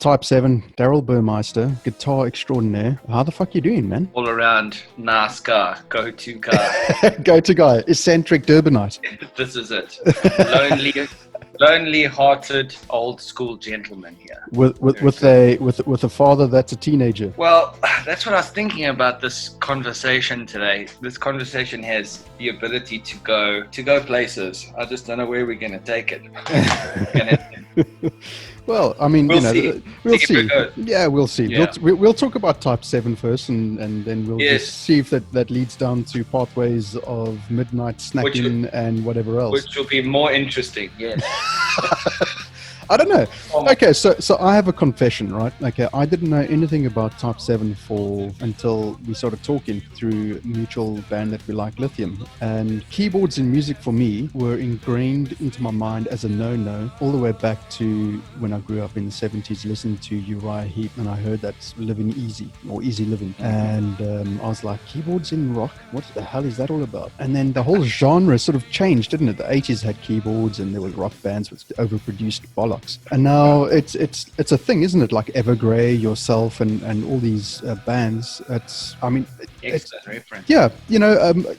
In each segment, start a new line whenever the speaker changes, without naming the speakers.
Type 7, Darryl Burmeister, guitar extraordinaire. How the fuck you doing, man?
All around nice guy, go-to guy.
Go-to guy, eccentric Durbanite.
This is it. Lonely-hearted, old-school gentleman here.
With a father that's a teenager.
Well, that's what I was thinking about this conversation today. This conversation has the ability to go places. I just don't know where we're going to take it.
Well, I mean,
we'll
see. Yeah, we'll see.
Yeah.
We'll talk about Type 7 first, and then we'll just see if that leads down to pathways of midnight snacking and whatever else.
Which will be more interesting, yes.
I don't know. Okay, so I have a confession, right? Okay, I didn't know anything about Type 7 until we started talking through a mutual band that we like, Lithium. And keyboards in music for me were ingrained into my mind as a no-no all the way back to when I grew up in the 70s, listening to Uriah Heep, and I heard that's Living Easy or Easy Living. And I was like, keyboards in rock? What the hell is that all about? And then the whole genre sort of changed, didn't it? The 80s had keyboards and there were rock bands with overproduced bollocks. And now it's a thing, isn't it? Like Evergrey, yourself, and all these bands.
Excellent reference.
Yeah,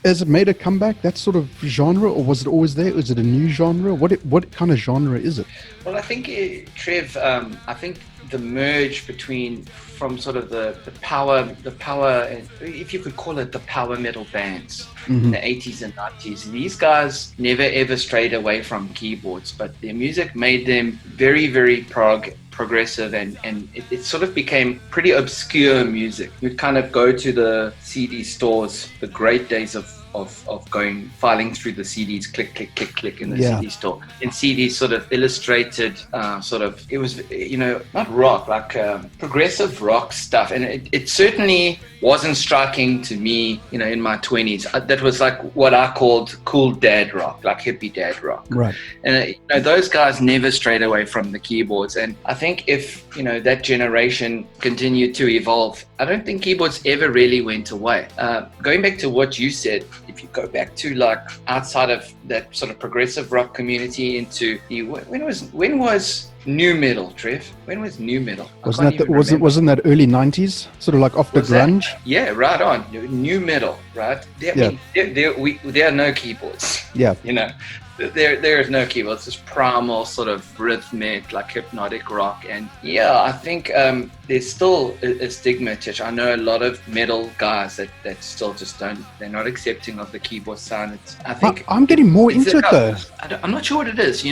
has it made a comeback? That sort of genre, or was it always there? Is it a new genre? What kind of genre is it?
Well, I think Trev. I think the merge from sort of the power, if you could call it the power metal bands in the 80s and 90s. These guys never ever strayed away from keyboards, but their music made them very, very progressive, and it sort of became pretty obscure music. You'd kind of go to the CD stores, the great days of filing through the CDs, click, click, click, click in the CD store. And CDs sort of illustrated, it was, not rock, like progressive rock stuff. And it certainly wasn't striking to me, in my 20s. That was like what I called cool dad rock, like hippie dad rock.
Right.
And those guys never strayed away from the keyboards. And I think if, that generation continued to evolve, I don't think keyboards ever really went away. Going back to what you said, if you go back to like outside of that sort of progressive rock community into when was new metal, Trev? When was new metal?
Wasn't that early 90s? Sort of like after grunge?
Yeah, right on. New metal, right? There are no keyboards.
Yeah.
There is no keyboards. It's primal sort of rhythmic, like hypnotic rock. And yeah, I think there's still a stigma attached. I know a lot of metal guys that still just they're not accepting of the keyboard sound.
I'm getting more into it though.
I'm not sure what it is,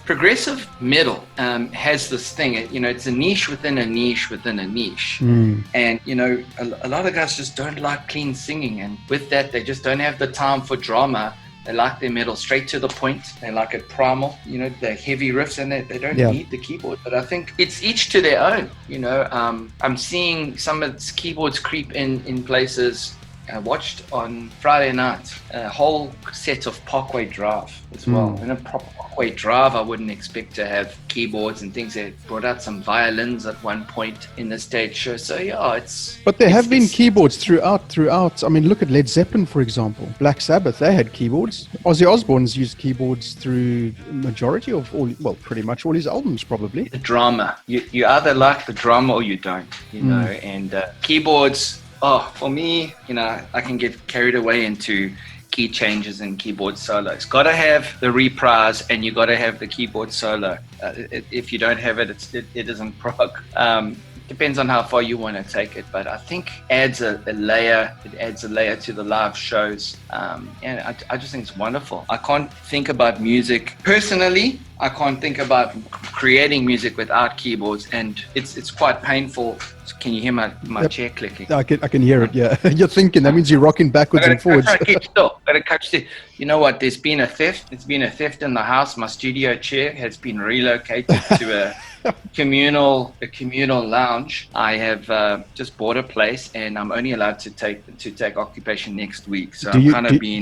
Progressive metal has this thing, it's a niche within a niche within a niche. And, a lot of guys just don't like clean singing. And with that, they just don't have the time for drama. They like their metal straight to the point. They like it primal, the heavy riffs, and they don't need the keyboard. But I think it's each to their own, I'm seeing some of its keyboards creep in places. I watched on Friday night a whole set of Parkway Drive as well. In a proper Parkway Drive, I wouldn't expect to have keyboards and things. They brought out some violins at one point in the stage show. So yeah,
But there have been keyboards throughout. I mean, look at Led Zeppelin, for example. Black Sabbath, they had keyboards. Ozzy Osbourne's used keyboards through majority of pretty much all his albums, probably.
The drama. You either like the drama or you don't, and keyboards. Oh, for me, I can get carried away into key changes and keyboard solos. Got to have the reprise, and you got to have the keyboard solo. If you don't have it, it isn't prog. Depends on how far you want to take it, but I think adds a layer. It adds a layer to the live shows, and I just think it's wonderful. I can't think about music personally. I can't think about creating music without keyboards, and it's quite painful. Can you hear my chair clicking?
I can hear it. Yeah, you're thinking. That means you're rocking backwards and forwards.
Gotta catch still. You know what? There's been a theft. It's been a theft in the house. My studio chair has been relocated to a communal lounge. I have just bought a place, and I'm only allowed to take occupation next week. So
do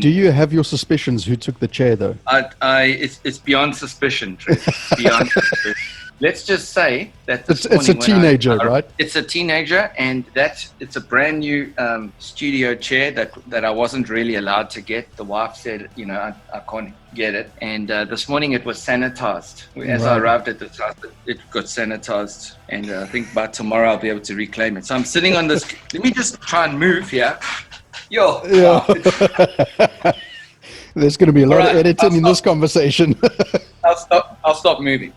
you have your suspicions who took the chair though?
It's beyond suspicion. It's beyond suspicion. let's just say that this
It's a
morning when
teenager, right?
It's a teenager, and it's a brand new studio chair that I wasn't really allowed to get. The wife said, I can't get it. And this morning it was sanitized. As I arrived at the house, it got sanitized. And I think by tomorrow I'll be able to reclaim it. So I'm sitting on this. Let me just try and move here. Yo.
Yeah.
Wow.
There's going to be a lot of editing in this conversation.
I'll stop moving.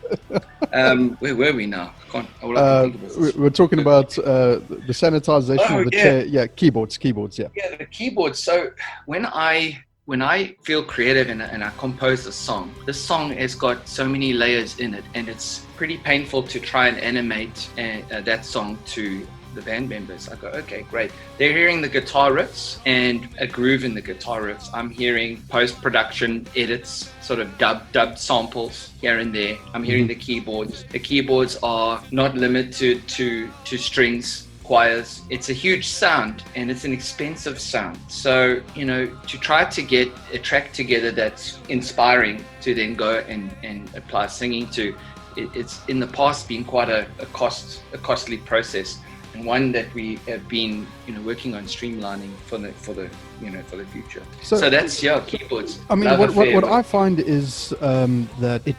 Where were we now?
We're talking about the sanitization of the chair. Yeah, keyboards. Yeah.
Yeah, the keyboards. So when I feel creative and I compose a song, this song has got so many layers in it, and it's pretty painful to try and animate that song to the band members. I go, okay, great. They're hearing the guitar riffs and a groove in the guitar riffs. I'm hearing post-production edits, sort of dubbed samples here and there. I'm hearing the keyboards. The keyboards are not limited to strings, choirs. It's a huge sound, and it's an expensive sound. So, to try to get a track together that's inspiring to then go and apply singing to, it's in the past been quite a costly process. And one that we have been, working on streamlining for the future. So that's keyboards.
I mean, what I find is that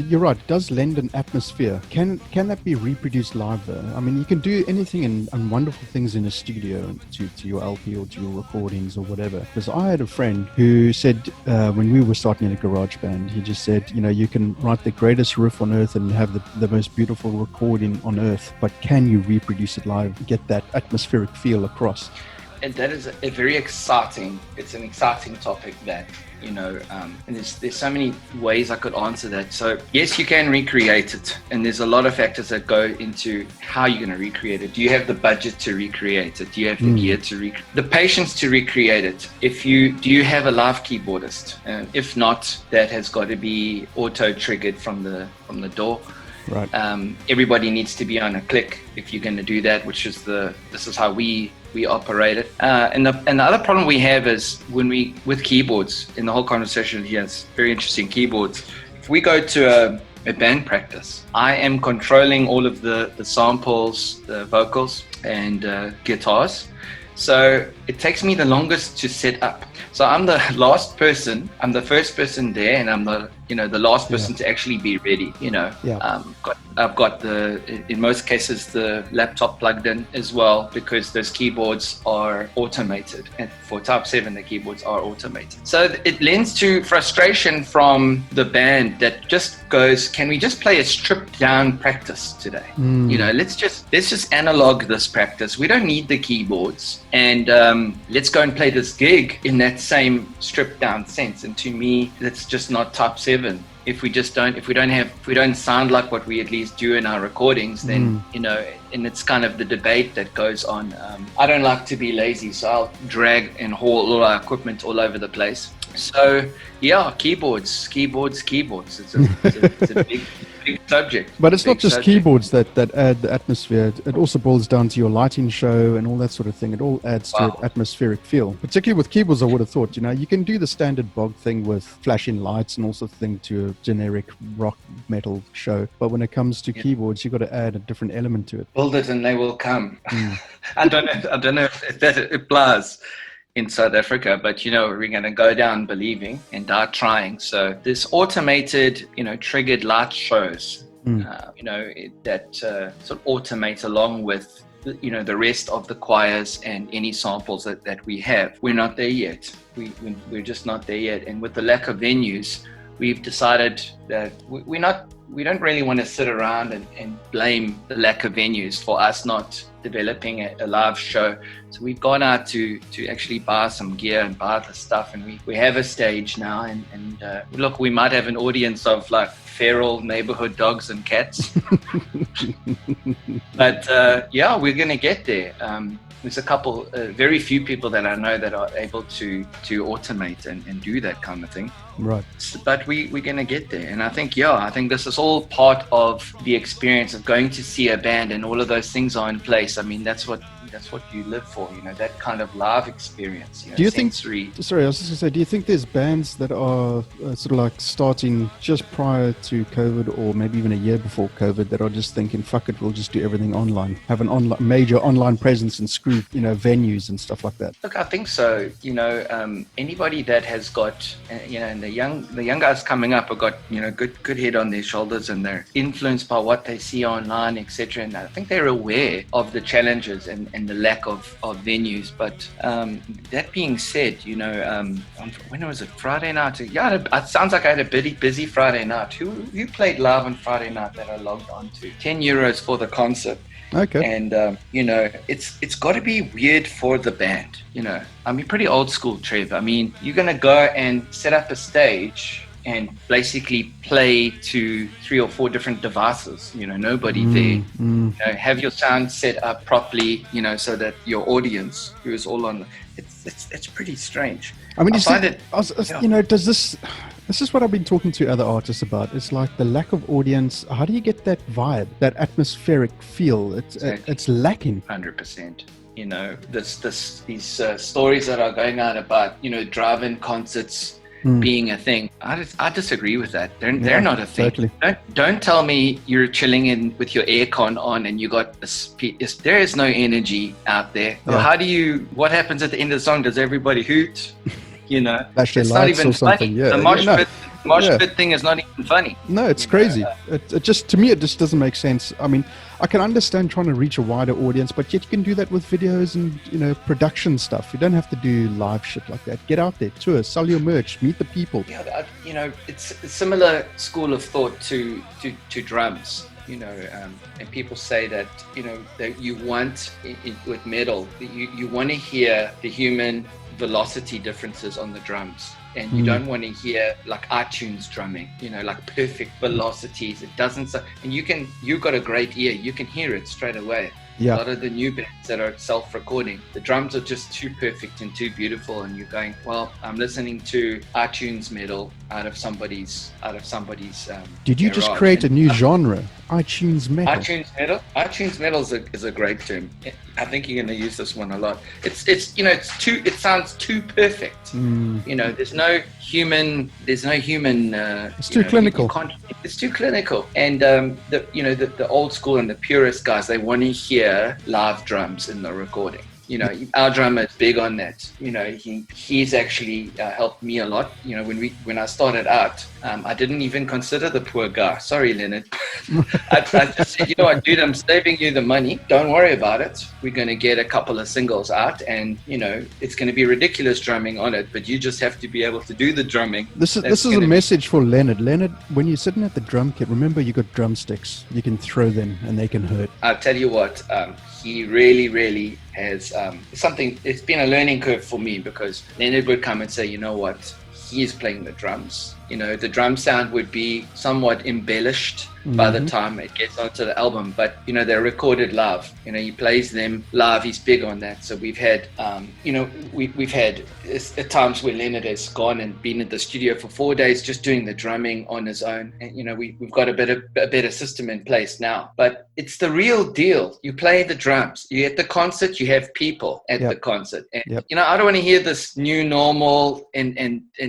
you're right. It does lend an atmosphere. Can that be reproduced live though? I mean, you can do anything and wonderful things in a studio to your LP or to your recordings or whatever. Because I had a friend who said when we were starting in a garage band, he just said, you can write the greatest riff on earth and have the most beautiful recording on earth, but can you reproduce it live, get that atmospheric feel across?
And that is it's an exciting topic that, and there's so many ways I could answer that. So yes, you can recreate it. And there's a lot of factors that go into how you're going to recreate it. Do you have the budget to recreate it? Do you have the gear to the patience to recreate it? Do you have a live keyboardist? If not, that has got to be auto triggered from the door.
Right.
Everybody needs to be on a click if you're going to do that, this is how we operate it. And the other problem we have is with keyboards, in the whole conversation here, it's very interesting, keyboards. If we go to a band practice, I am controlling all of the samples, the vocals and guitars. So it takes me the longest to set up. So I'm the last person, I'm the first person there, and I'm the last person to actually be ready, I've got in most cases, the laptop plugged in as well, because those keyboards are automated. And for Type 7, the keyboards are automated. So it lends to frustration from the band that just goes, can we just play a stripped down practice today? Let's just analog this practice. We don't need the keyboards. And let's go and play this gig in that same stripped down sense. And to me, that's just not Type 7. If we don't sound like what we at least do in our recordings, then and it's kind of the debate that goes on. I don't like to be lazy, so I'll drag and haul all our equipment all over the place. So keyboards. It's a big subject.
But it's not just keyboards that add the atmosphere. It also boils down to your lighting show and all that sort of thing. It all adds to an atmospheric feel. Particularly with keyboards, I would have thought, you can do the standard bog thing with flashing lights and all sorts of thing to a generic rock metal show. But when it comes to keyboards, you've got to add a different element to it.
Build it and they will come. I don't know if that applies in South Africa, but we're going to go down believing and die trying. So this automated, triggered light shows, that sort of automate along with, the rest of the choirs and any samples that we have. We're not there yet. We're just not there yet. And with the lack of venues, we've decided that we don't really want to sit around and blame the lack of venues for us not developing a live show. So we've gone out to actually buy some gear and buy the stuff, and we have a stage now, and look, we might have an audience of like feral neighborhood dogs and cats. But we're going to get there. There's a couple, very few people that I know that are able to automate and do that kind of thing.
Right.
But we're going to get there. And I think this is all part of the experience of going to see a band, and all of those things are in place. I mean, that's what you live for, that kind of live experience.
Do you
sensory.
Sorry, I was just going to say, do you think there's bands that are sort of like starting just prior to COVID, or maybe even a year before COVID, that are just thinking, fuck it, we'll just do everything online, have an major online presence and screw, venues and stuff like that?
Look, I think so. Anybody that has got, and the young guys coming up have got, good head on their shoulders, and they're influenced by what they see online, etc. And I think they're aware of the challenges and the lack of venues. But that being said, when was it? Friday night? Yeah, it sounds like I had a busy Friday night. Who played live on Friday night that I logged on to? €10 for the concert.
Okay.
And it's got to be weird for the band. I mean, pretty old school, Trev. I mean, you're gonna go and set up a stage and basically play to 3 or 4 different devices. Nobody there. Have your sound set up properly. So that your audience, who is all on, it's pretty strange.
I mean, does this? This is what I've been talking to other artists about. It's like the lack of audience. How do you get that vibe, that atmospheric feel? It's lacking.
100%. These stories that are going on about drive-in concerts being a thing. I disagree with that. They're not a thing.
Totally.
Don't tell me you're chilling in with your aircon on and you got there is no energy out there. Yeah. What happens at the end of the song? Does everybody hoot?
It's
not even funny.
Yeah.
The mosh pit thing is not even funny.
No, it's crazy. It just, to me, it just doesn't make sense. I mean, I can understand trying to reach a wider audience, but yet you can do that with videos and production stuff. You don't have to do live shit like that. Get out there, tour, sell your merch, meet the people.
Yeah, it's a similar school of thought to drums. And people say that that you want with metal, you want to hear the human velocity differences on the drums, and you don't want to hear like iTunes drumming, like perfect velocities. It doesn't, and you've got a great ear, you can hear it straight away.
Yeah.
A lot of the new bands that are self-recording, the drums are just too perfect and too beautiful, and you're going, well, I'm listening to iTunes metal out of somebody's
Did you just create a new genre? iTunes metal.
iTunes metal is a great term. I think you're going to use this one a lot. It sounds too perfect. There's no human.
It's too clinical.
It's too clinical. And the old school and the purist guys, they want to hear live drums in the recording. Our drummer is big on that. He's actually helped me a lot. When I started out, I didn't even consider the poor guy. Sorry, Leonard. I just said, dude, I'm saving you the money. Don't worry about it. We're going to get a couple of singles out, and it's going to be ridiculous drumming on it, but you just have to be able to do the drumming.
This is a message for Leonard. Leonard, when you're sitting at the drum kit, remember you got drumsticks. You can throw them, and they can hurt.
I'll tell you what. He really, really has something. It's been a learning curve for me, because Leonard would come and say, you know what, he's playing the drums. The drum sound would be somewhat embellished by the time it gets onto the album, but they're recorded live. He plays them live. He's big on that. So we've had we've had at times where Leonard has gone and been in the studio for 4 days just doing the drumming on his own, and we've got a better system in place now. But it's the real deal. You play the drums. You at the concert, you have people at the concert, and I don't want to hear this new normal and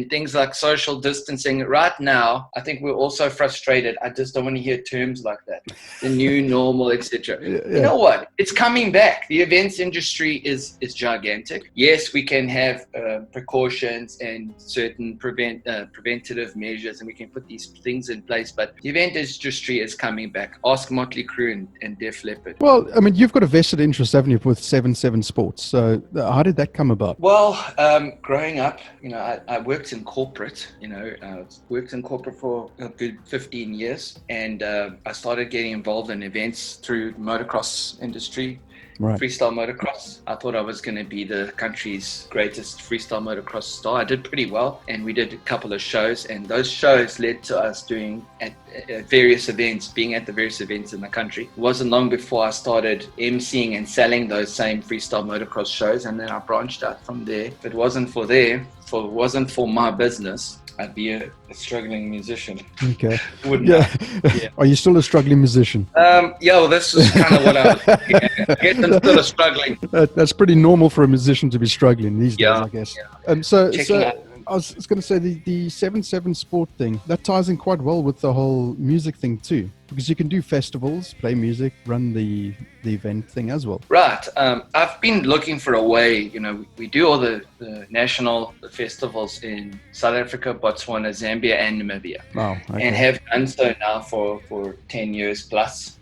things like social distancing. Right now, I think we're also frustrated. I just don't want to hear terms like that, the new normal, etc. You know what? It's coming back. The events industry is gigantic. Yes, we can have precautions and certain preventative measures, and we can put these things in place, but the event industry is coming back. Ask Motley Crue and Def Leppard.
Well, I mean, you've got a vested interest, haven't you, with 77 Sports? So how did that come about?
Well, growing up, I worked in corporate, worked in corporate for a good 15 years, and I started getting involved in events through motocross industry. Right. Freestyle motocross. I thought I was going to be the country's greatest freestyle motocross star. I did pretty well, and we did a couple of shows, and those shows led to us doing at various events, being at the various events in the country. It wasn't long before I started emceeing and selling those same freestyle motocross shows, and then I branched out from there. If it wasn't for my business, I'd be a struggling musician.
Okay.
Wouldn't
Yeah.
I? Yeah.
Are you still a struggling musician?
Yeah, well, this is kind of what I was thinking. I guess I'm still a struggling.
That's pretty normal for a musician to be struggling these days, I guess. So
Checking out.
I was going to say the 7/7 sport thing that ties in quite well with the whole music thing too, because you can do festivals, play music, run the event thing as well.
Right. I've been looking for a way. You know, we do all the national festivals in South Africa, Botswana, Zambia, and Namibia.
Wow. Okay.
And have done so now for 10 years plus.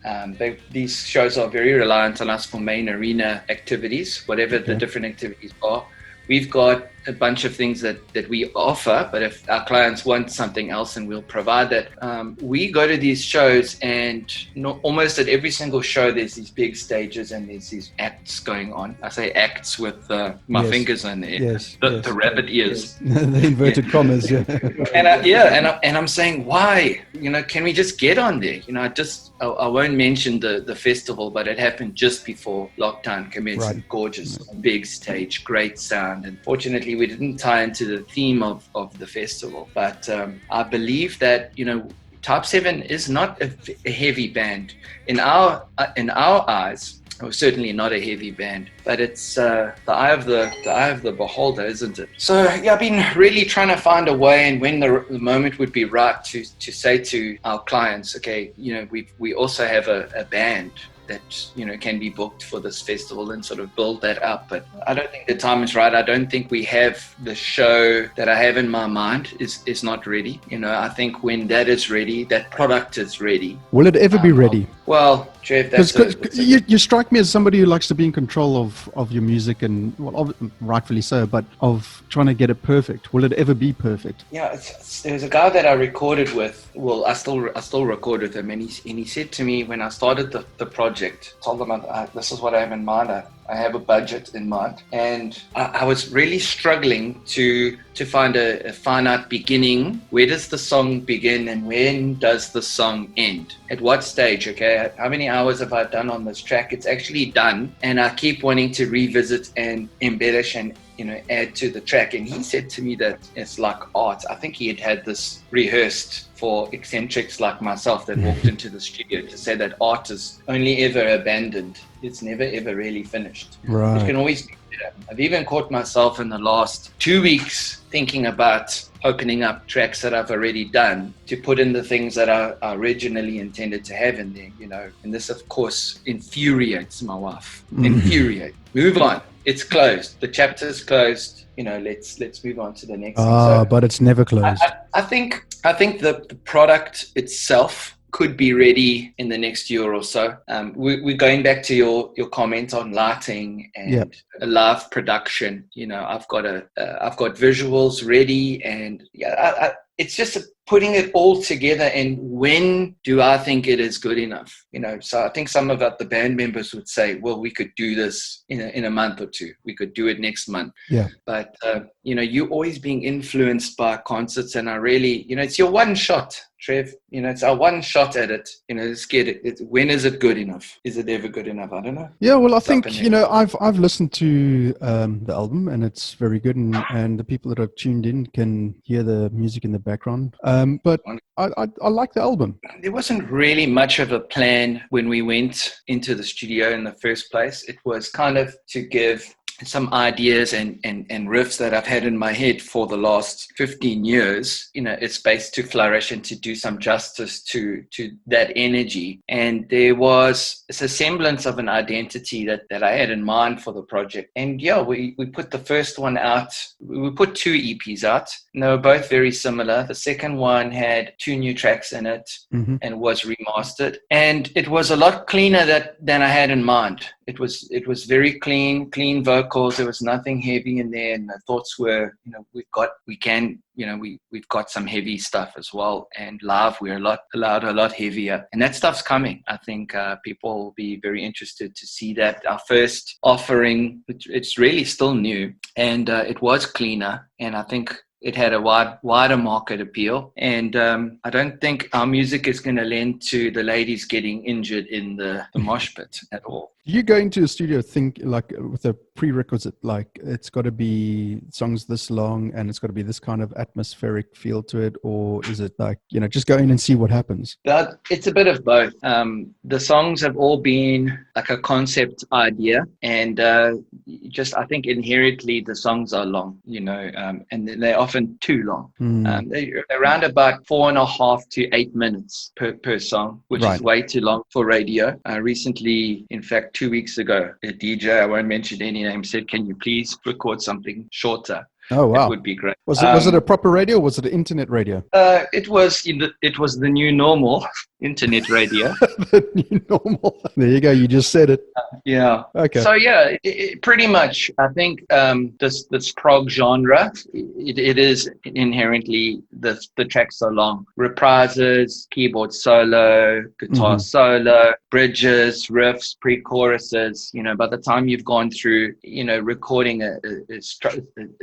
These shows are very reliant on us for main arena activities, whatever the different activities are. We've got a bunch of things that we offer, but if our clients want something else, and we'll provide that. We go to these shows, and almost at every single show, there's these big stages and there's these acts going on. I say acts with my fingers in there, the rabbit ears,
the inverted commas,
and I'm saying, why? You know, can we just get on there? You know, I won't mention the festival, but it happened just before lockdown commenced. Right. Gorgeous, big stage, great sound, and fortunately we didn't tie into the theme of the festival. But I believe that, you know, Type 7 is not a heavy band in our eyes. Or certainly not a heavy band, but it's the eye of the beholder, isn't it? So yeah, I've been really trying to find a way, and when the moment would be right to say to our clients, okay, you know, we also have a band that, you know, can be booked for this festival, and sort of build that up. But I don't think the time is right. I don't think we have the show that I have in my mind is not ready. You know, I think when that is ready, that product is ready.
Will it ever be ready?
Well, Trev,
you strike me as somebody who likes to be in control of your music, and well, rightfully so, but of trying to get it perfect. Will it ever be perfect?
Yeah, there's a guy that I recorded with. Well, I still record with him, and he said to me when I started the project, told him this is what I have in mind. I have a budget in mind, and I was really struggling to find a finite beginning. Where does the song begin and when does the song end? At what stage? Okay, how many hours have I done on this track? It's actually done, and I keep wanting to revisit and embellish and, you know, add to the track. And he said to me that it's like art. I think he had this rehearsed for eccentrics like myself that walked into the studio to say that art is only ever abandoned. It's never ever really finished.
Right.
It can always be better. I've even caught myself in the last 2 weeks thinking about opening up tracks that I've already done to put in the things that I originally intended to have in there, you know. And this, of course, infuriates my wife. Infuriate. Move on. It's closed. The chapter's closed. You know, let's move on to the next thing. So,
but it's never closed.
I think the product itself could be ready in the next year or so. We're going back to your comment on lighting and a live production. You know, I've got visuals ready, and it's just putting it all together. And when do I think it is good enough? You know, so I think some of the band members would say, well, we could do this in a month or two. We could do it next month. Yeah. But, you know, you're always being influenced by concerts, and I really, you know, it's your one shot, Trev. You know, it's our one shot at it. You know, let's get it. When is it good enough? Is it ever good enough? I don't know.
Yeah, well, I think, you know, I've listened to the album, and it's very good, and the people that have tuned in can hear the music in the background. But I like the album.
There wasn't really much of a plan when we went into the studio in the first place. It was kind of to give some ideas and riffs that I've had in my head for the last 15 years, you know, it's space to flourish and to do some justice to that energy. And there was a semblance of an identity that I had in mind for the project. And yeah, we put the first one out. We put 2 EPs out, and they were both very similar. The second one had 2 new tracks in it and was remastered. And it was a lot cleaner than I had in mind. It was very clean vocals. There was nothing heavy in there, and the thoughts were, you know, we've got some heavy stuff as well, and live we're allowed a lot heavier, and that stuff's coming. I think people will be very interested to see that. Our first offering, it's really still new, and it was cleaner, and I think it had a wider market appeal. And I don't think our music is going to lend to the ladies getting injured in the mosh pit at all.
Do you go into a studio think like with a prerequisite, like it's got to be songs this long and it's got to be this kind of atmospheric feel to it, or is it like, just go in and see what happens?
But it's a bit of both. The songs have all been like a concept idea, and just I think inherently the songs are long, and they're often too long. They're around about 4.5 to 8 minutes per song, which is way too long for radio. Recently, in fact, 2 weeks ago, a DJ, I won't mention any name, said, "Can you please record something shorter?"
Oh wow!
It would be great.
Was it a proper radio? Or was it an internet radio?
It was the new normal internet radio.
The new normal. There you go. You just said it.
Yeah.
Okay.
So yeah, pretty much. I think this prog genre, it is inherently the tracks are long. Reprises, keyboard solo, guitar solo, bridges, riffs, pre-choruses. By the time you've gone through, recording a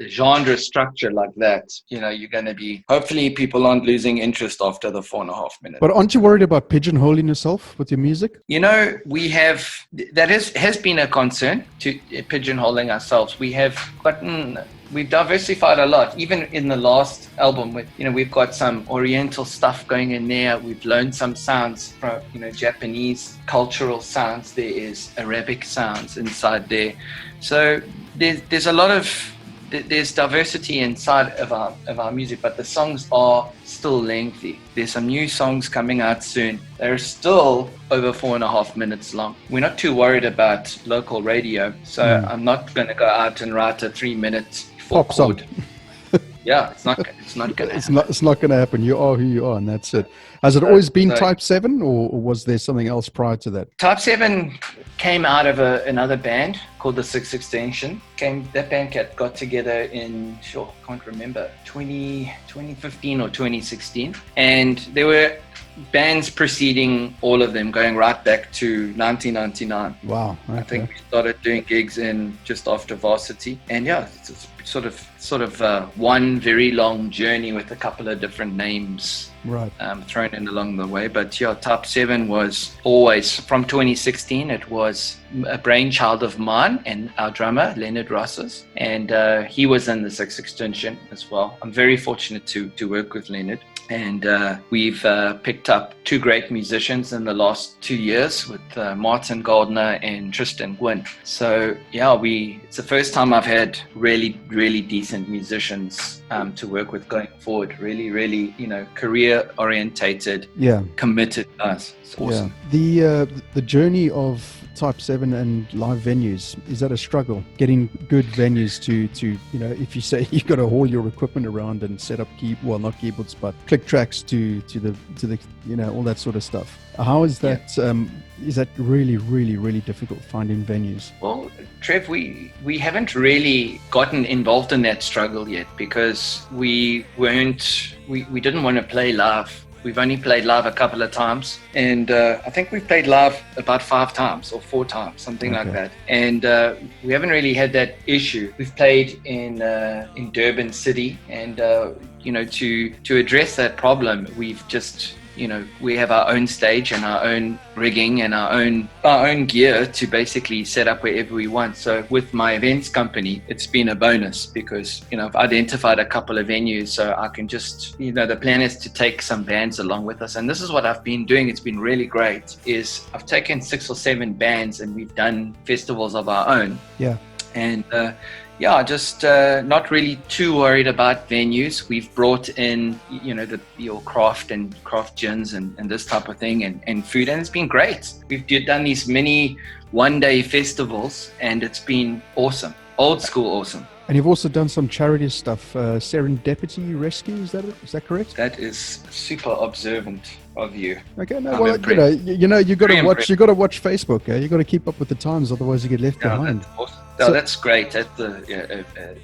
genre structure like that, you're going to be, hopefully people aren't losing interest after the 4.5 minutes.
But aren't you worried about pigeonholing yourself with your music?
We have, that has been a concern to pigeonholing ourselves. We've diversified a lot. Even in the last album, we've got some Oriental stuff going in there. We've learned some sounds from, Japanese cultural sounds. There is Arabic sounds inside there. So there's a lot of, there's diversity inside of our music, but the songs are still lengthy. There's some new songs coming out soon. They're still over 4.5 minutes long. We're not too worried about local radio, so I'm not going to go out and write a 3-minute
pop song.
Yeah, it's not going to happen.
It's not going to happen. You are who you are, and that's it. Has it always been Type 7, or was there something else prior to that?
Type 7 came out of another band called the Sixth Extension. That band got together in, I can't remember, 2015 or 2016. And there were bands preceding all of them, going right back to 1999.
Wow. Okay.
I think we started doing gigs in just after varsity. And yeah, it's sort of one very long journey with a couple of different names thrown in along the way. But yeah, Type 7 was always, from 2016, it was a brainchild of mine and our drummer, Leonard Ross's. And he was in the Sixth Extension as well. I'm very fortunate to work with Leonard. And we've picked up 2 great musicians in the last 2 years with Martin Gardner and Tristan Gwynn. So yeah, it's the first time I've had really, really decent musicians to work with going forward. Really, really, career orientated, committed guys. It's awesome.
Yeah. The journey of Type 7 and live venues, is that a struggle? Getting good venues to if you say you've got to haul your equipment around and set up not keyboards, but click tracks to the all that sort of stuff. How is that? Is that really, really, really difficult finding venues?
Well, Trev, we haven't really gotten involved in that struggle yet because we didn't want to play live. We've only played live a couple of times, and I think we've played live about 5 times or 4 times, something like that. And we haven't really had that issue. We've played in Durban city, and to address that problem, we've just we have our own stage and our own rigging and our own gear to basically set up wherever we want. So with my events company, it's been a bonus because, I've identified a couple of venues, so I can just, the plan is to take some bands along with us. And this is what I've been doing. It's been really great is I've taken 6 or 7 bands and we've done festivals of our own.
Yeah.
And, just not really too worried about venues. We've brought in, your craft gins and this type of thing and food, and it's been great. We've done these mini one-day festivals, and it's been awesome. Old school awesome.
And you've also done some charity stuff, Serendipity Rescue, is that correct?
That is super observant of you.
Okay, no, well, you got to watch Facebook. You got to keep up with the times, otherwise you get left behind.
That's awesome. No, that's great. That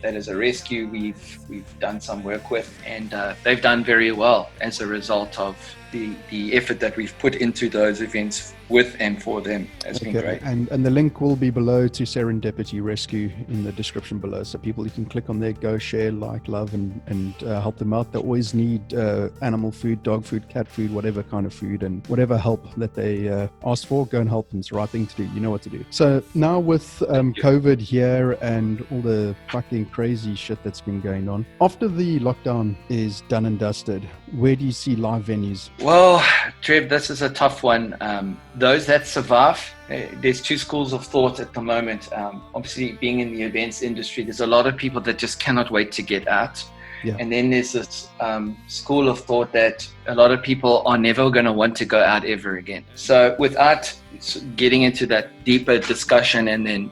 is a rescue we've done some work with, and they've done very well as a result of the effort that we've put into those events with and for them. Has been great.
And the link will be below to Serendipity Rescue in the description below, so people, you can click on there, go share, like, love, and help them out. They always need animal food, dog food, cat food, whatever. kind of food, and whatever help that they ask for, go and help them. It's the right thing to do. You know what to do. So now with COVID here and all the fucking crazy shit that's been going on, after the lockdown is done and dusted, where do you see live venues?
Well, Trev, this is a tough one. Those that survive, there's two schools of thought at the moment. Obviously, being in the events industry, there's a lot of people that just cannot wait to get out.
Yeah.
And then there's this school of thought that a lot of people are never going to want to go out ever again. So without getting into that deeper discussion and then,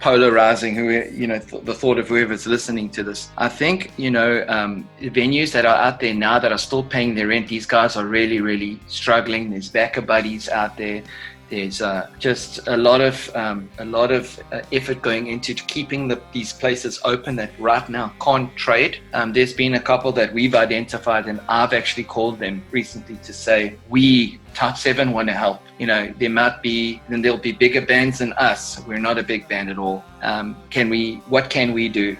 polarizing the thought of whoever's listening to this, I think, venues that are out there now that are still paying their rent, these guys are really, really struggling. There's backer buddies out there. There's just a lot of effort going into keeping these places open that right now can't trade. There's been a couple that we've identified, and I've actually called them recently to say, we, Type 7, want to help. There'll be bigger bands than us. We're not a big band at all. What can we do?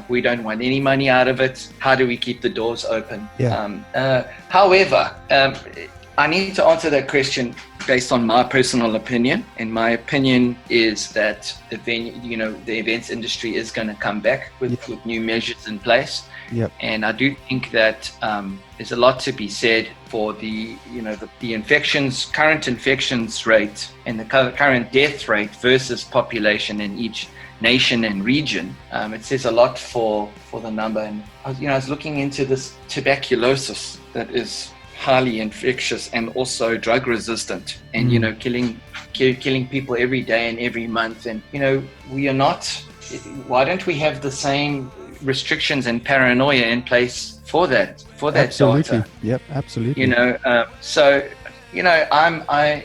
We don't want any money out of it. How do we keep the doors open?
Yeah.
However, I need to answer that question based on my personal opinion, and my opinion is that the events industry is going to come back with new measures in place.
Yep.
And I do think that there's a lot to be said for the current infections rate and the current death rate versus population in each nation and region. It says a lot for the number. And I was looking into this tuberculosis that is highly infectious and also drug resistant, and killing people every day and every month. And we are not. Why don't we have the same restrictions and paranoia in place for that
Absolutely.
data?
Yep, absolutely.
I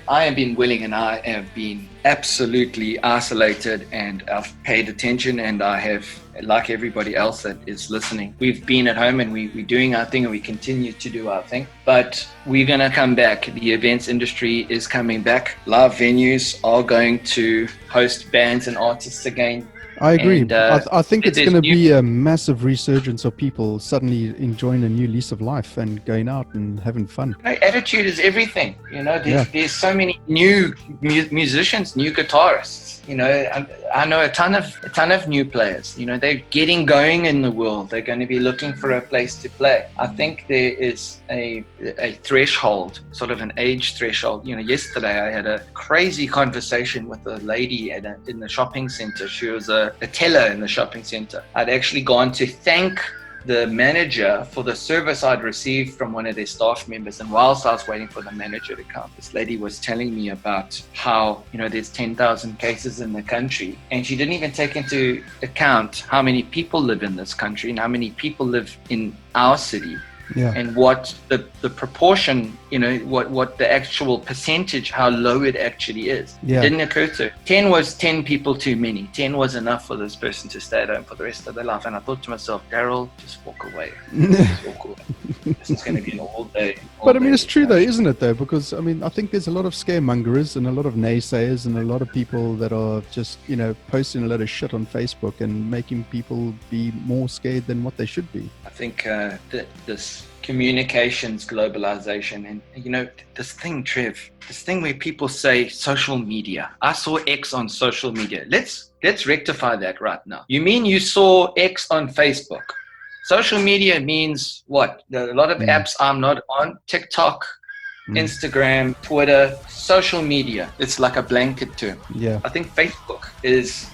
have been willing, and I have been absolutely isolated, and I've paid attention, and I have, like everybody else that is listening, we've been at home and we're doing our thing, and we continue to do our thing. But we're going to come back. The events industry is coming back. Live venues are going to host bands and artists again.
I agree.
And,
I think it's going to be a massive resurgence of people suddenly enjoying a new lease of life and going out and having fun.
Attitude is everything. There's so many new musicians, new guitarists. I know a ton of new players. They're getting going in the world. They're going to be looking for a place to play. I think there is a threshold, sort of an age threshold. Yesterday I had a crazy conversation with a lady in the shopping center. She was a teller in the shopping center. I'd actually gone to thank the manager for the service I'd received from one of their staff members. And whilst I was waiting for the manager to come, this lady was telling me about how, there's 10,000 cases in the country. And she didn't even take into account how many people live in this country and how many people live in our city.
Yeah.
And what the proportion, what the actual percentage, how low it actually is.
Yeah.
It didn't occur to her. 10 was 10 people too many. 10 was enough for this person to stay at home for the rest of their life. And I thought to myself, Darryl, just walk away. Just walk away. This is going to be an all day.
But it's true though, isn't it though? Because I think there's a lot of scaremongers and a lot of naysayers and a lot of people that are just, posting a lot of shit on Facebook and making people be more scared than what they should be.
I think this communications globalization, and this thing, Trev, this thing where people say social media. I saw X on social media. Let's rectify that right now. You mean you saw X on Facebook? Social media means what? There are a lot of apps I'm not on. TikTok, Instagram, Twitter, social media. It's like a blanket term.
Yeah.
I think Facebook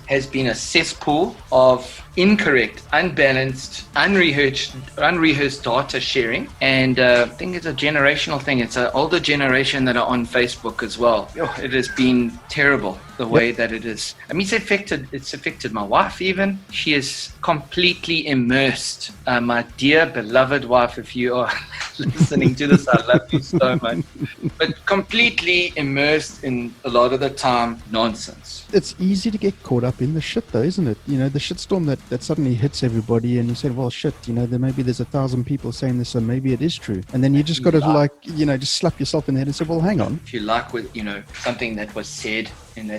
has been a cesspool of incorrect, unbalanced, unrehearsed data sharing. And I think it's a generational thing. It's an older generation that are on Facebook as well. It has been terrible the way that it is. It's affected my wife even. She is completely immersed. My dear beloved wife, if you are listening to this, I love you so much. But completely immersed in a lot of the time nonsense.
It's easy to get caught up in the shit though, isn't it? The shitstorm that suddenly hits everybody, and you say, well, shit, maybe there's 1,000 people saying this, so maybe it is true. And then you just got to just slap yourself in the head and say, well, hang on.
If you like with, something that was said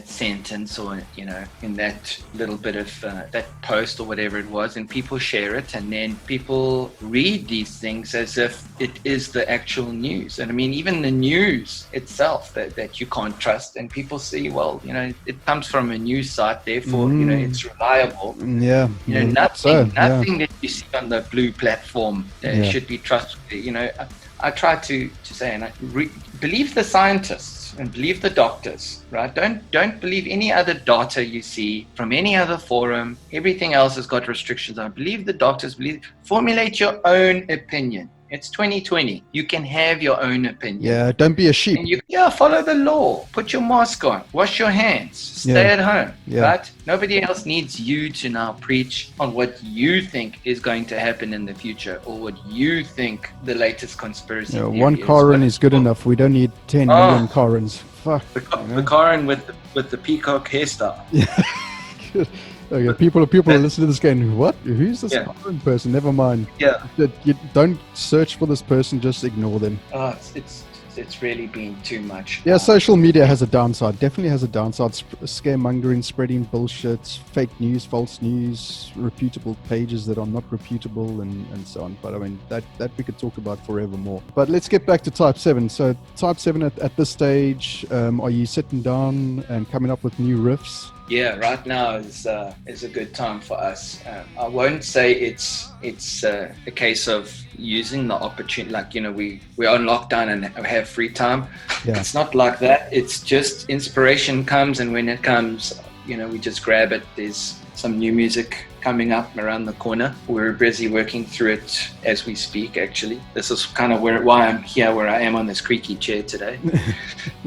sentence, or in that little bit of that post or whatever it was, and people share it, and then people read these things as if it is the actual news. And I mean, even the news itself that you can't trust, and people see, well, it comes from a news site, therefore it's reliable. Nothing that you see on the blue platform should be trustworthy. I try to say, and believe the scientists and believe the doctors, right? Don't believe any other data you see from any other forum. Everything else has got restrictions on. Believe the doctors. Formulate your own opinion. It's 2020. You can have your own opinion.
Yeah, don't be a sheep.
And follow the law. Put your mask on. Wash your hands. Stay at home.
Yeah.
Right? Nobody else needs you to now preach on what you think is going to happen in the future, or what you think the latest conspiracy theory
one Karen is good enough. We don't need 10 million Karens. Fuck.
The Karen with the peacock hairstyle.
Yeah. Okay, people are listening to this going, what? Who's this Karen person? Never mind.
Yeah.
You don't search for this person, just ignore them.
It's really been too much.
Yeah, social media has a downside. Definitely has a downside. Scaremongering, spreading bullshit, fake news, false news, reputable pages that are not reputable, and so on. But I mean, that we could talk about forevermore. But let's get back to Type 7. So Type 7 at this stage, are you sitting down and coming up with new riffs?
Yeah, right now is a good time for us. I won't say it's a case of using the opportunity, like we're on lockdown and have free time.
Yeah.
It's not like that. It's just inspiration comes, and when it comes, we just grab it. There's some new music coming up around the corner. We're busy working through it as we speak, actually. This is kind of why I'm here where I am on this creaky chair today.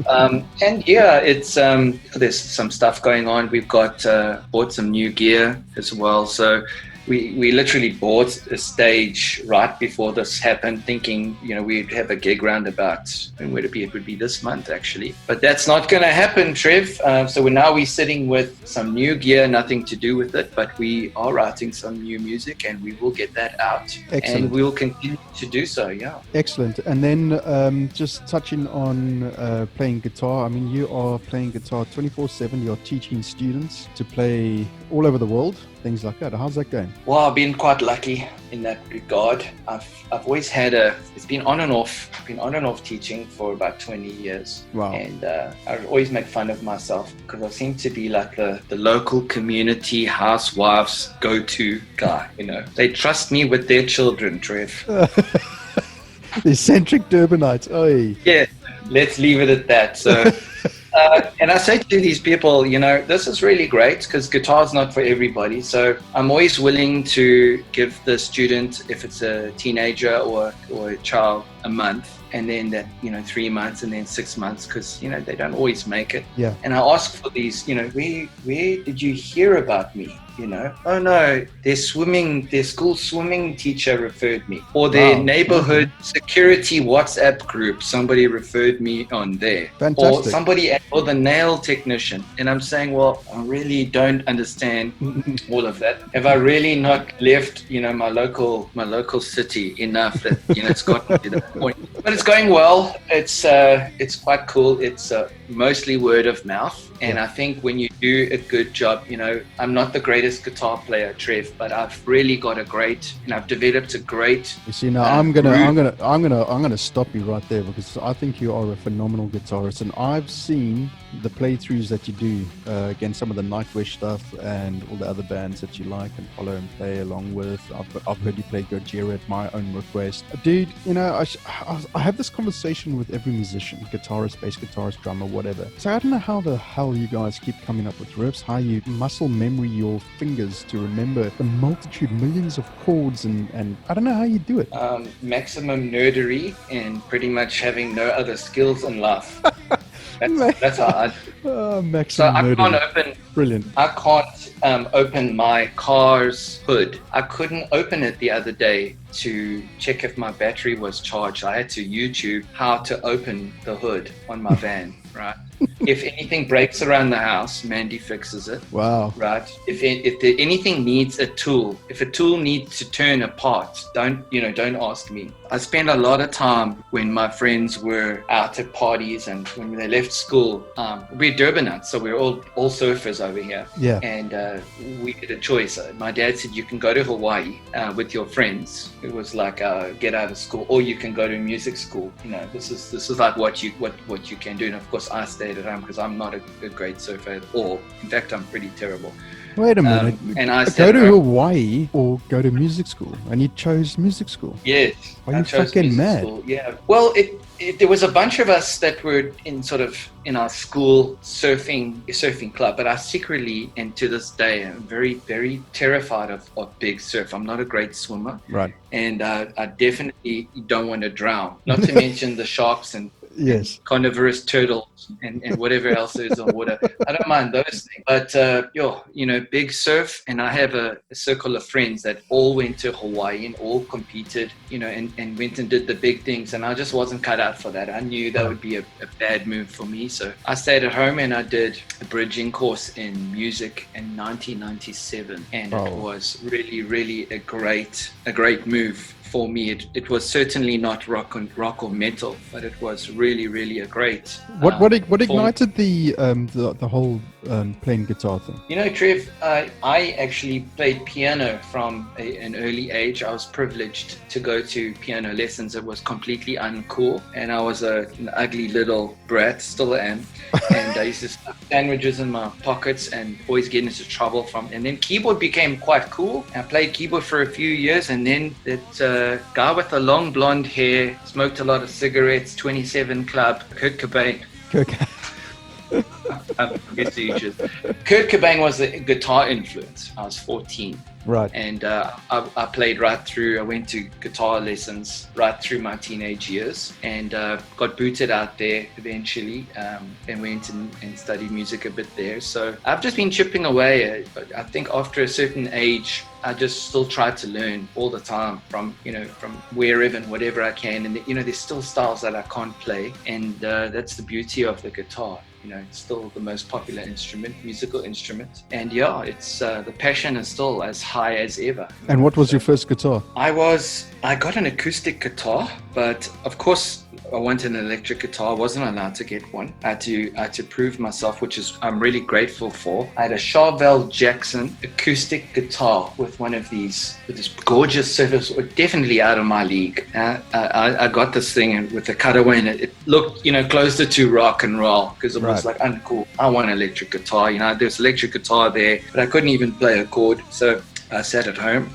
And yeah, it's there's some stuff going on. We've got bought some new gear as well. So we literally bought a stage right before this happened, thinking we'd have a gig roundabout, and would it be? It would be this month, actually, but that's not going to happen, Trev. So we're sitting with some new gear, nothing to do with it, but we are writing some new music, and we will get that out.
Excellent.
And we will continue to do so. Yeah.
Excellent. And then just touching on playing guitar. I mean, you are playing guitar 24/7. You're teaching students to play all over the world, things like that. How's that going?
Well, I've been quite lucky in that regard. I've always had it's been on and off. I've been on and off teaching for about 20 years.
Wow.
And I always make fun of myself because I seem to be like the local community housewives go-to guy. They trust me with their children, Trev.
The eccentric Durbanites. Oi.
Yeah, let's leave it at that. So. And I say to these people, this is really great because guitar's not for everybody. So I'm always willing to give the student, if it's a teenager or a child, a month, and then that 3 months, and then 6 months, because they don't always make it.
Yeah.
And I ask for these, where did you hear about me? Oh no, their school swimming teacher referred me, or their neighborhood security WhatsApp group, somebody referred me on there.
Fantastic.
Or the nail technician. And I'm saying, well, I really don't understand all of that. Have I really not left, my local city enough that it's gotten to the point? But it's going well. It's quite cool. It's mostly word of mouth. And I think when you do a good job, I'm not the greatest guitar player, Trev, but I've really got I've developed a great.
You see, now I'm gonna stop you right there, because I think you are a phenomenal guitarist, and I've seen the playthroughs that you do against some of the Nightwish stuff and all the other bands that you like and follow and play along with. I've heard you play Gojira at my own request, dude. I have this conversation with every musician, guitarist, bass guitarist, drummer, whatever. So I don't know how the hell you guys keep coming up with riffs, how you muscle memory your fingers to remember the millions of chords, and I don't know how you do it.
Maximum nerdery and pretty much having no other skills in life. That's how I do.
Maximum nerdery. Brilliant.
I can't open my car's hood. I couldn't open it the other day to check if my battery was charged. I had to YouTube how to open the hood on my van, right? If anything breaks around the house, Mandy fixes it.
Wow.
Right. If anything needs a tool, if a tool needs to turn apart, don't ask me. I spent a lot of time when my friends were out at parties and when they left school. We're Durbanites, so we're all surfers over here.
Yeah.
And we had a choice. My dad said you can go to Hawaii with your friends. It was like get out of school, or you can go to music school. This is like what you can do. And of course, I stayed at home because I'm not a great surfer at all. In fact, I'm pretty terrible.
Wait a minute.
And I
go to Hawaii or go to music school, and you chose music school.
Yes.
Are you fucking mad?
School. Yeah. Well, there was a bunch of us that were in our school surfing club, but I secretly, and to this day, am very, very terrified of big surf. I'm not a great swimmer.
Right.
And I definitely don't want to drown. Not to mention the sharks and
yes,
carnivorous turtles and whatever else there is on water. I don't mind those things. But, big surf. And I have a circle of friends that all went to Hawaii and all competed, and went and did the big things. And I just wasn't cut out for that. I knew that would be a bad move for me. So I stayed at home and I did a bridging course in music in 1997. And it was really, really a great move. For me, it was certainly not rock or metal, but it was really, really a great.
What ignited the whole playing guitar thing?
Trev, I actually played piano from an early age. I was privileged to go to piano lessons. It was completely uncool, and I was an ugly little brat, still am. And I used to stuff sandwiches in my pockets and always get into trouble and then keyboard became quite cool. I played keyboard for a few years, and then that guy with the long blonde hair, smoked a lot of cigarettes, 27 Club, Kurt Cobain. Kurt Cobain was the guitar influence. I was 14.
Right.
And I played right through. I went to guitar lessons right through my teenage years, and got booted out there eventually, and went and studied music a bit there. So I've just been chipping away. I think after a certain age, I just still try to learn all the time from wherever and whatever I can. And there's still styles that I can't play, and that's the beauty of the guitar. It's still the most popular musical instrument. And it's the passion is still as high as ever.
And what was your first guitar?
I got an acoustic guitar, but of course I wanted an electric guitar. I wasn't allowed to get one. I had to prove myself, which I'm really grateful for. I had a Charvel Jackson acoustic guitar with this gorgeous surface, definitely out of my league. I got this thing with a cutaway, and it looked, closer to rock and roll because it was like uncool. I want an electric guitar. There's electric guitar there, but I couldn't even play a chord. So I sat at home.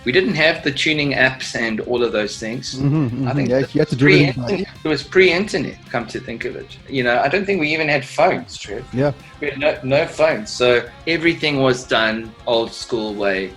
We didn't have the tuning apps and all of those things. I think
you had to do it.
It was pre-internet, come to think of it. I don't think we even had phones, Trev.
Yeah.
We had no phones. So everything was done old school way,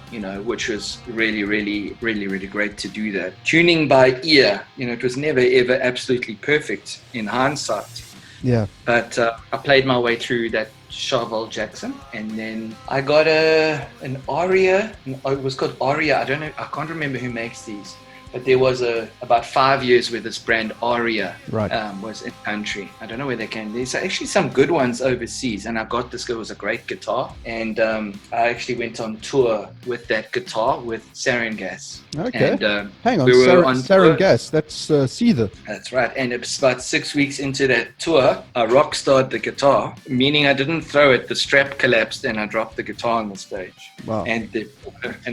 which was really, really, really, really great to do that. Tuning by ear, it was never, ever absolutely perfect in hindsight.
Yeah.
But I played my way through that Charvel Jackson, and then I got an Aria. It was called Aria. I don't know. I can't remember who makes these. But there was about 5 years where this brand Aria was in country. I don't know where they came. There's actually some good ones overseas, and I got this. It was a great guitar, and I actually went on tour with that guitar with Saron Gas.
Okay.
And,
hang on,
we were
Saron Gas. That's Seether.
That's right. And it was about 6 weeks into that tour, I rock starred the guitar, meaning I didn't throw it. The strap collapsed, and I dropped the guitar on the stage.
Wow.
And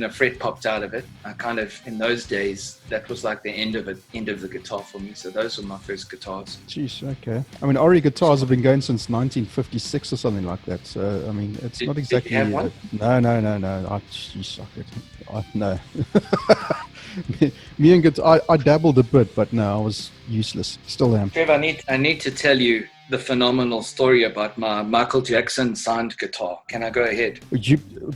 a fret popped out of it. I kind of, in those days, that was like the end of the guitar for me. So those were my first guitars.
Jeez, okay. I mean, Ori guitars have been going since 1956 or something like that. So, I mean, it's not exactly...
Did you have one?
No. No. Me and guitar, I dabbled a bit, but no, I was useless. Still am.
Trev, I need to tell you the phenomenal story about my Michael Jackson signed guitar. Can I go ahead?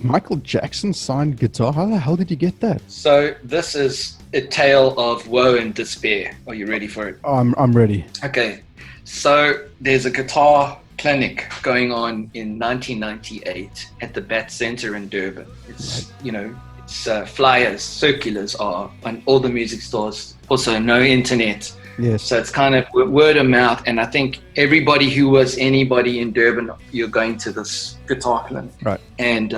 Michael Jackson signed guitar? How the hell did you get that?
So this is a tale of woe and despair. Are you ready for it?
I'm ready.
Okay. So there's a guitar clinic going on in 1998 at the Bat Center in Durban. It's, flyers, circulars are on all the music stores. Also, no internet.
Yes.
So it's kind of word of mouth. And I think everybody who was anybody in Durban, you're going to this guitar clinic.
Right.
And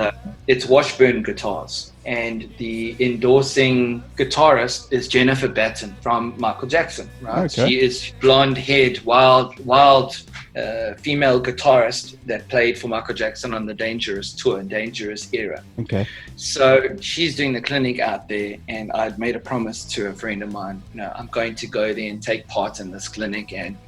it's Washburn Guitars. And the endorsing guitarist is Jennifer Batten from Michael Jackson, right?
Okay.
She is blonde-haired, wild female guitarist that played for Michael Jackson on the Dangerous tour, Dangerous era.
Okay.
So she's doing the clinic out there, and I'd made a promise to a friend of mine, I'm going to go there and take part in this clinic, and.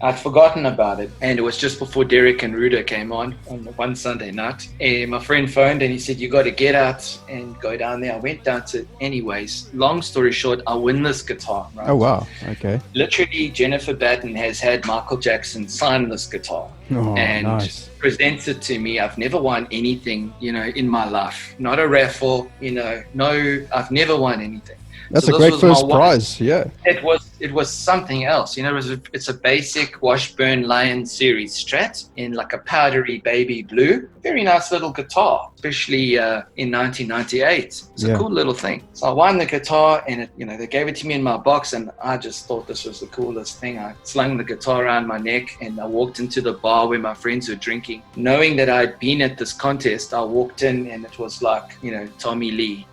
I'd forgotten about it, and it was just before Derek and Ruda came on one Sunday night, and my friend phoned and he said, you got to get out and go down there. I went down to anyways. Long story short, I win this guitar, right?
Oh, wow. Okay.
Literally, Jennifer Batten has had Michael Jackson sign this guitar and
nice.
presents it to me. I've never won anything, in my life. Not a raffle, no, I've never won anything.
That's a great first prize. Yeah.
It was something else. It's a basic Washburn Lion series Strat in like a powdery baby blue. Very nice little guitar, especially in 1998. It's a cool little thing. So I won the guitar, and they gave it to me in my box, and I just thought this was the coolest thing. I slung the guitar around my neck, and I walked into the bar where my friends were drinking. Knowing that I'd been at this contest, I walked in, and it was like, Tommy Lee.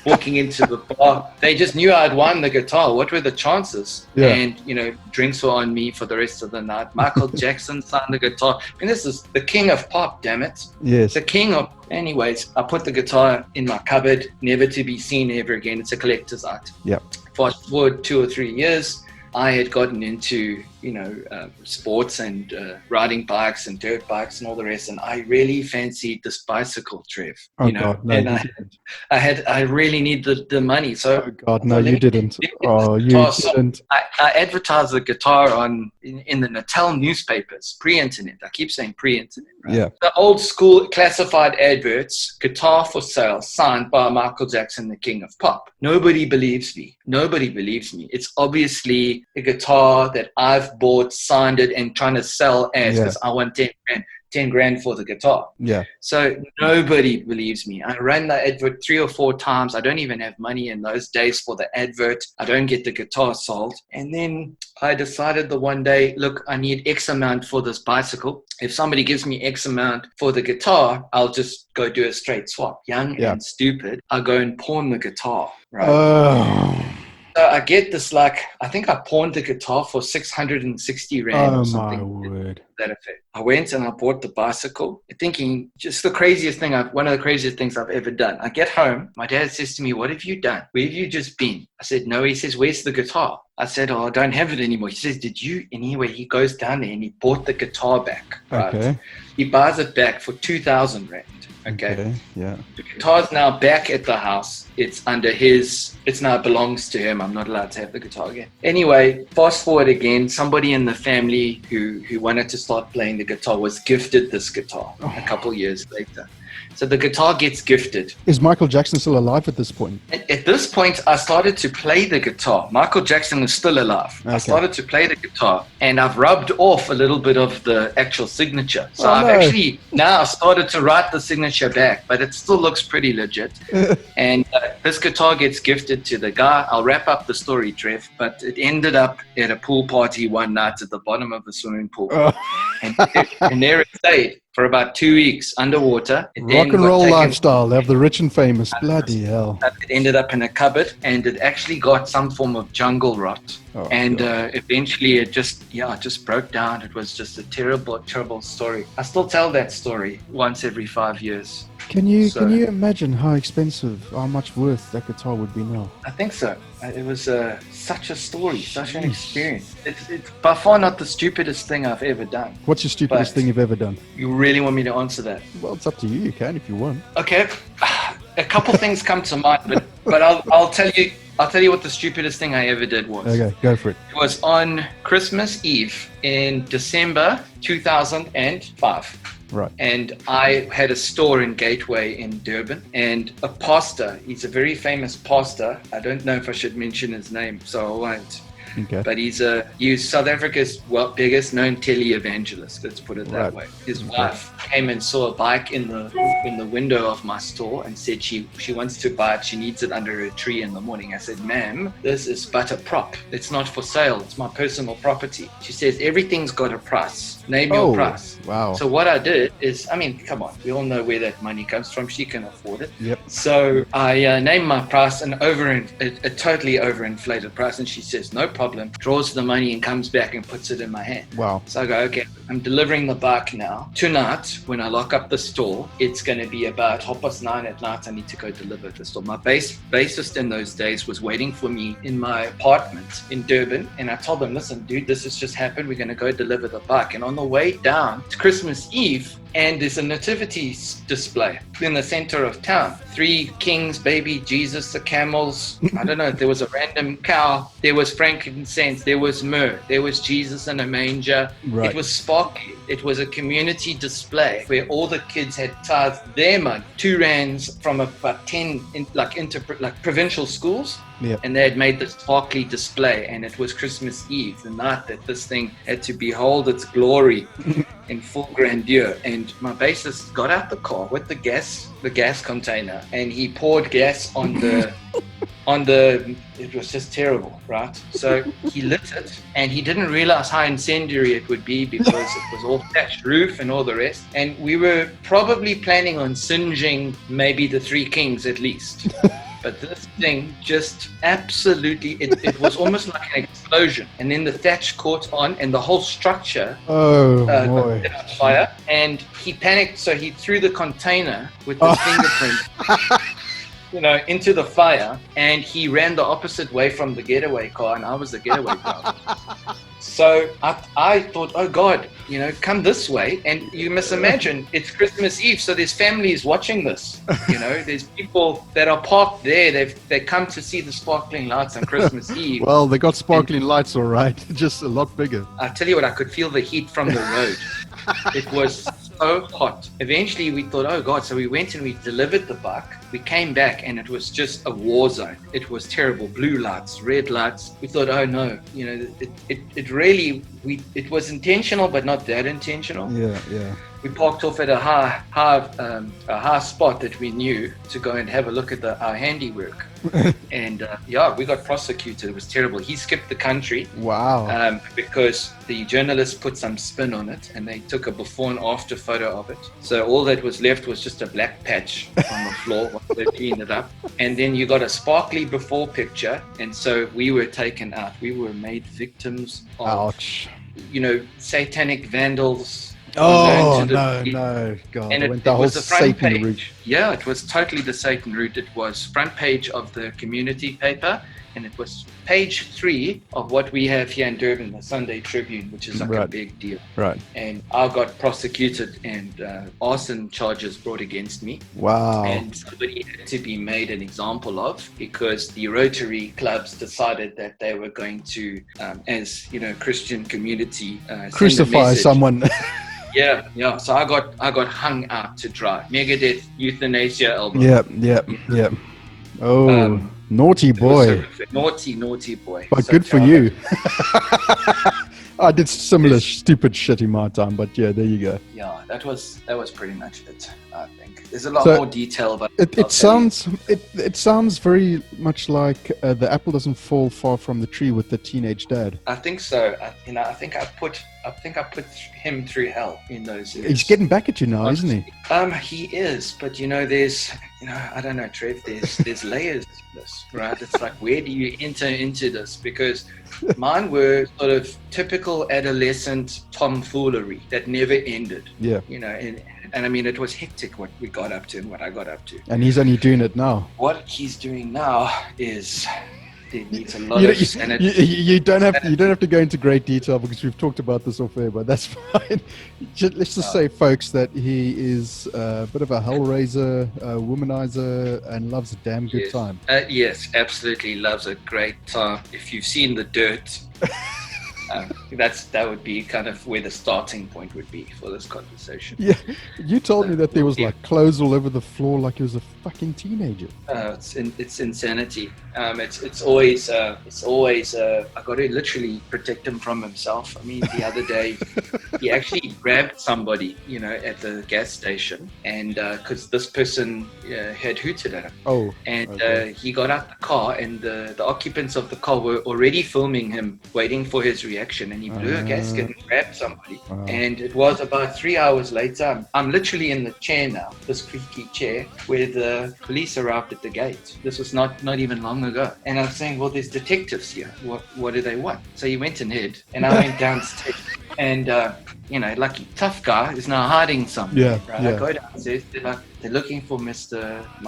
Walking into the bar, they just knew I'd won the guitar. What were the chances?
Yeah.
And drinks were on me for the rest of the night. Michael Jackson signed the guitar. I mean, this is the king of pop, damn it.
Yes.
The king of. Anyways, I put the guitar in my cupboard, never to be seen ever again. It's a collector's item.
Yep.
Fast forward 2 or 3 years, I had gotten into sports and riding bikes and dirt bikes and all the rest, and I really fancied this bicycle, Trev.
God, no,
and
you didn't.
I really need the money. So
oh God, no, you didn't. Oh, you didn't.
I advertised the guitar in the Natal newspapers, pre-internet. I keep saying pre-internet. Right?
Yeah.
The old school classified adverts, guitar for sale, signed by Michael Jackson, the king of pop. Nobody believes me. It's obviously a guitar that I've bought, signed it, and trying to sell as because I want 10 grand for the guitar.
Yeah.
So nobody believes me. I ran the advert 3 or 4 times. I don't even have money in those days for the advert. I don't get the guitar sold. And then I decided the one day, look, I need X amount for this bicycle. If somebody gives me X amount for the guitar, I'll just go do a straight swap. Young and stupid. I'll go and pawn the guitar. Right.
Oh.
So I get this, I think I pawned the guitar for 660 Rand or something.
Oh, my word.
That effect. I went and I bought the bicycle, thinking just one of the craziest things I've ever done. I get home, my dad says to me, what have you done? Where have you just been? I said, no. He says, where's the guitar? I said, I don't have it anymore. He says, did you? Anyway, he goes down there and he bought the guitar back. Right? Okay. He buys it back for 2,000 Rand. Okay. Yeah. The guitar's now back at the house. It now belongs to him. I'm not allowed to have the guitar again. Anyway, fast forward again, somebody in the family who wanted to start playing the guitar was gifted this guitar a couple years later. So the guitar gets gifted.
Is Michael Jackson still alive at this point?
At this point, I started to play the guitar. Michael Jackson is still alive. Okay. I started to play the guitar, and I've rubbed off a little bit of the actual signature. So I've actually now started to write the signature back, but it still looks pretty legit. And this guitar gets gifted to the guy. I'll wrap up the story, Trev, but it ended up at a pool party one night at the bottom of a swimming pool. And there it stayed for about 2 weeks underwater.
Rock and roll lifestyle. They have the rich and famous. Bloody hell.
It ended up in a cupboard, and it actually got some form of jungle rot. Eventually it just broke down. It was just a terrible, terrible story. I still tell that story once every 5 years.
Can you imagine how much worth that guitar would be now?
I think so. It was such a story, such an experience. It's by far not the stupidest thing I've ever done.
What's your stupidest thing you've ever done?
You really want me to answer that?
Well, it's up to you. You can if you want.
Okay. A couple things come to mind, but I'll tell you what the stupidest thing I ever did was.
Okay, go for it.
It was on Christmas Eve in December 2005.
Right.
And I had a store in Gateway in Durban, and a pastor, he's a very famous pastor. I don't know if I should mention his name, so I won't.
Okay.
But he's South Africa's biggest known tele-evangelist. Let's put it that way. His wife came and saw a bike in the window of my store and said she wants to buy it. She needs it under her tree in the morning. I said, ma'am, this is but a prop. It's not for sale. It's my personal property. She says, everything's got a price. Name your price.
Wow.
So what I did is, I mean, come on, we all know where that money comes from. She can afford it.
Yep.
So I named my price a totally overinflated price, and she says, no problem, draws the money and comes back and puts it in my hand.
Wow.
So I go, okay, I'm delivering the bike now. Tonight, when I lock up the store, it's going to be about 9:30 at night. I need to go deliver the store. My bassist in those days was waiting for me in my apartment in Durban, and I told him, listen, dude, this has just happened. We're going to go deliver the bike. And on the way down, it's Christmas Eve, and there's a nativity display in the center of town. 3 kings, baby Jesus, the camels. I don't know. There was a random cow. There was frankincense. There was myrrh. There was Jesus in a manger.
Right.
It was sparkly. It was a community display where all the kids had tithed their money, 2 rands from about 10 provincial schools.
Yep.
And they had made this sparkly display, and it was Christmas Eve, the night that this thing had to behold its glory in full grandeur. And my bassist got out the car with the gas container, and he poured gas on the it was just terrible, right? So he lit it, and he didn't realize how incendiary it would be because it was all thatched roof and all the rest. And we were probably planning on singeing maybe the 3 kings at least. But this thing just absolutely, it was almost like an explosion. And then the thatch caught on, and the whole structure got on fire. And he panicked, so he threw the container with the fingerprint into the fire, and he ran the opposite way from the getaway car, and I was the getaway car. So I thought, oh God, come this way. And you must imagine, it's Christmas Eve, so there's families watching this. There's people that are parked there. They come to see the sparkling lights on Christmas Eve.
Well, they got sparkling lights, all right, just a lot bigger.
I tell you what, I could feel the heat from the road. It was so hot. Eventually we thought, oh God, so we went and we delivered the bike. We came back and it was just a war zone. It was terrible. Blue lights, red lights. We thought, oh no, it was intentional, but not that intentional.
Yeah.
We parked off at a high spot that we knew to go and have a look at our handiwork. And we got prosecuted. It was terrible. He skipped the country.
Wow.
Because the journalists put some spin on it, and they took a before and after photo of it. So all that was left was just a black patch on the floor once they cleaned it up. And then you got a sparkly before picture, and so we were taken out. We were made victims of,
ouch,
satanic vandals.
Oh, no, God.
And it was the front page. Route. Yeah, it was totally the Satan route. It was front page of the community paper, and it was page 3 of what we have here in Durban, the Sunday Tribune, which is like a big deal.
Right.
And I got prosecuted and arson charges brought against me.
Wow.
And somebody had to be made an example of, because the Rotary clubs decided that they were going to, as Christian community,
crucify someone.
Yeah. So I got hung out to dry. Megadeth euthanasia album.
Yep. Oh, naughty boy.
Naughty boy.
But so good for you. I did similar stupid shit in my time, but yeah, there you go.
Yeah, that was pretty much it, I think. There's a lot more detail, but
it sounds very much like The Apple Doesn't Fall Far from the Tree with the teenage dad.
I think so. I think I put him through hell in those years.
He's getting back at you now, isn't he?
He is, but there's I don't know, Trev, there's layers to this, right? It's like, where do you enter into this? Because mine were sort of typical adolescent tomfoolery that never ended.
Yeah.
And I mean, it was hectic what we got up to and what I got up to.
And he's only doing it now.
What he's doing now is it needs a lot of sanity.
You don't have to go into great detail because we've talked about this off air, but that's fine. Let's just say, folks, that he is a bit of a hellraiser, womanizer, and loves a damn good time.
Yes, absolutely loves a great time. If you've seen The Dirt, that would be kind of where the starting point would be for this conversation.
Yeah, you told me that there was like clothes all over the floor, like he was a fucking teenager.
It's insanity. It's always I got to literally protect him from himself. I mean, the other day he actually grabbed somebody, at the gas station, and because this person had hooted at him.
Oh.
And
okay.
he got out the car, and the occupants of the car were already filming him, waiting for his reaction, and he blew a gasket and grabbed somebody. And it was about 3 hours later. I'm literally in the chair now, this creaky chair, where the police arrived at the gate. This was not even long ago. And I'm saying, well, there's detectives here. What do they want? So he went and hid, and I went downstairs. And, like tough guy is now hiding something.
Yeah,
right?
yeah.
I go downstairs, they're looking for my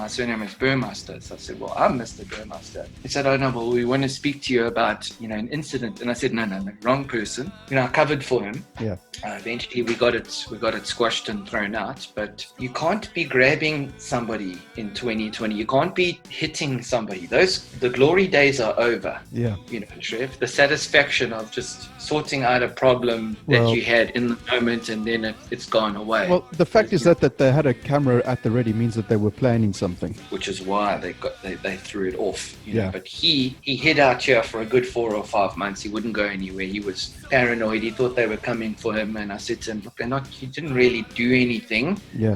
surname is Burmeister. So I said, well, I'm Mr. Burmeister. He said, oh no, well, we want to speak to you about, an incident. And I said, no, wrong person. I covered for him.
Yeah.
Eventually we got it squashed and thrown out, but you can't be grabbing somebody in 2020. You can't be hitting somebody. The glory days are over.
Yeah.
Trev, the satisfaction of just sorting out a problem that you had in the moment, and then it's gone away.
Well, the fact is that they had a camera at the ready means that they were planning something.
Which is why they threw it off.
Yeah.
But he hid out here for a good 4 or 5 months. He wouldn't go anywhere. He was paranoid. He thought they were coming for him. And I said to him, look, you didn't really do anything.
Yeah.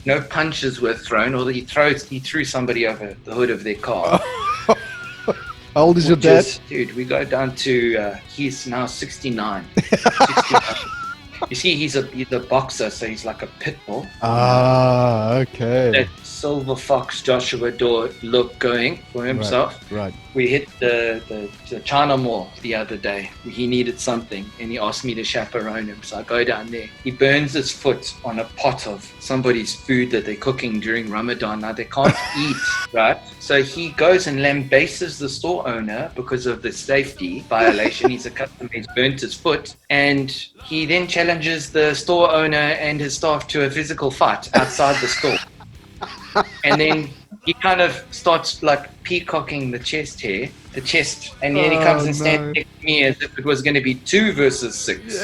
No punches were thrown, or he threw somebody over the hood of their car.
How old is your dad?
Dude, we go down to, he's now 69. 69. You see, he's a boxer, so he's like a pit bull.
Ah, okay.
That silver fox Joshua Door look going for himself.
Right.
We hit the China Mall the other day. He needed something, and he asked me to chaperone him. So I go down there. He burns his foot on a pot of somebody's food that they're cooking during Ramadan. Now they can't eat, right? So he goes and lambases the store owner because of the safety violation. He's a customer. He's burnt his foot, and he then challenges the store owner and his staff to a physical fight outside the store. And then he kind of starts like peacocking the chest, and then he comes and stands next to me as if it was going to be 2 versus 6.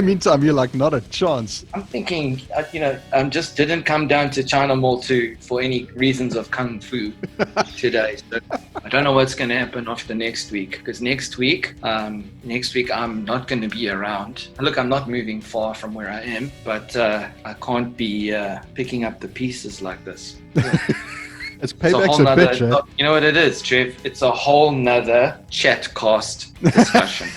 Meantime, you're like, not a chance.
I'm thinking, just didn't come down to China Mall for any reasons of kung fu today. So I don't know what's going to happen after next week, because next week I'm not going to be around. Look, I'm not moving far from where I am, but I can't be picking up the pieces like this.
It's payback's a bitch, eh?
You know what it is, Trev? It's a whole nother chatcast discussion.